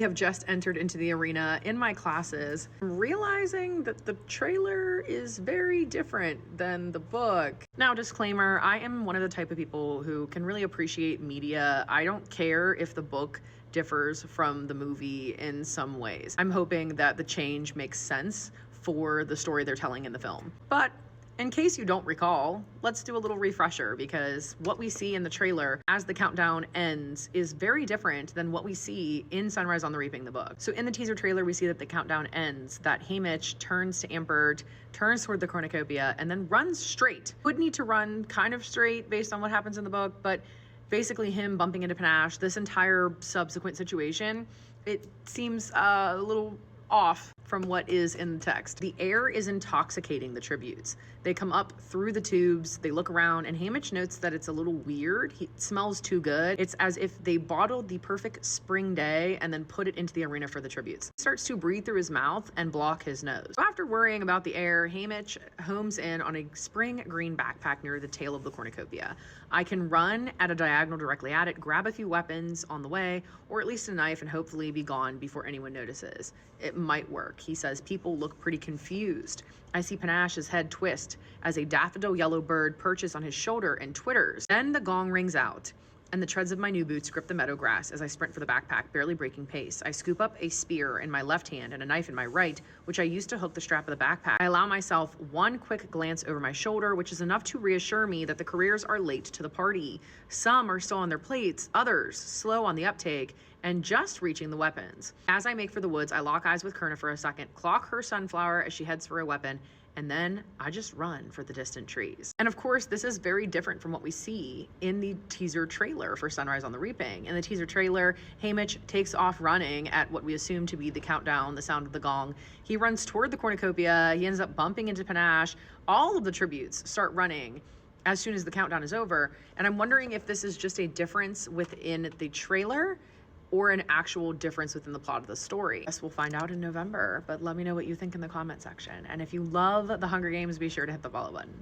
Have just entered into the arena in my classes, realizing that the trailer is very different than the book. Now, disclaimer, I am one of the type of people who can really appreciate media. I don't care if the book differs from the movie in some ways. I'm hoping that the change makes sense for the story they're telling in the film. But in case you don't recall, let's do a little refresher, because what we see in the trailer as the countdown ends is very different than what we see in Sunrise on the Reaping, the book. So in the teaser trailer, we see that the countdown ends, that Haymitch turns to Ampert, turns toward the cornucopia, and then runs straight. Would need to run kind of straight based on what happens in the book, but basically him bumping into Panache, this entire subsequent situation, it seems a little off from what is in the text. The air is intoxicating the tributes. They come up through the tubes, they look around, and Haymitch notes that it's a little weird. It smells too good. It's as if they bottled the perfect spring day and then put it into the arena for the tributes. He starts to breathe through his mouth and block his nose. So after worrying about the air, Haymitch homes in on a spring green backpack near the tail of the cornucopia. I can run at a diagonal directly at it, grab a few weapons on the way, or at least a knife, and hopefully be gone before anyone notices. It might work. He says people look pretty confused. I see Panache's head twist as a daffodil yellow bird perches on his shoulder and twitters. Then the gong rings out, and the treads of my new boots grip the meadow grass as I sprint for the backpack, barely breaking pace. I scoop up a spear in my left hand and a knife in my right, which I use to hook the strap of the backpack. I allow myself one quick glance over my shoulder, which is enough to reassure me that the careers are late to the party. Some are still on their plates, others slow on the uptake and just reaching the weapons. As I make for the woods, I lock eyes with Kurna for a second, clock her sunflower as she heads for a weapon, and then I just run for the distant trees. And of course, this is very different from what we see in the teaser trailer for Sunrise on the Reaping. In the teaser trailer, Haymitch takes off running at what we assume to be the countdown, the sound of the gong. He runs toward the cornucopia. He ends up bumping into Panache. All of the tributes start running as soon as the countdown is over. And I'm wondering if this is just a difference within the trailer or an actual difference within the plot of the story. Guess we'll find out in November, but let me know what you think in the comment section. And if you love The Hunger Games, be sure to hit the follow button.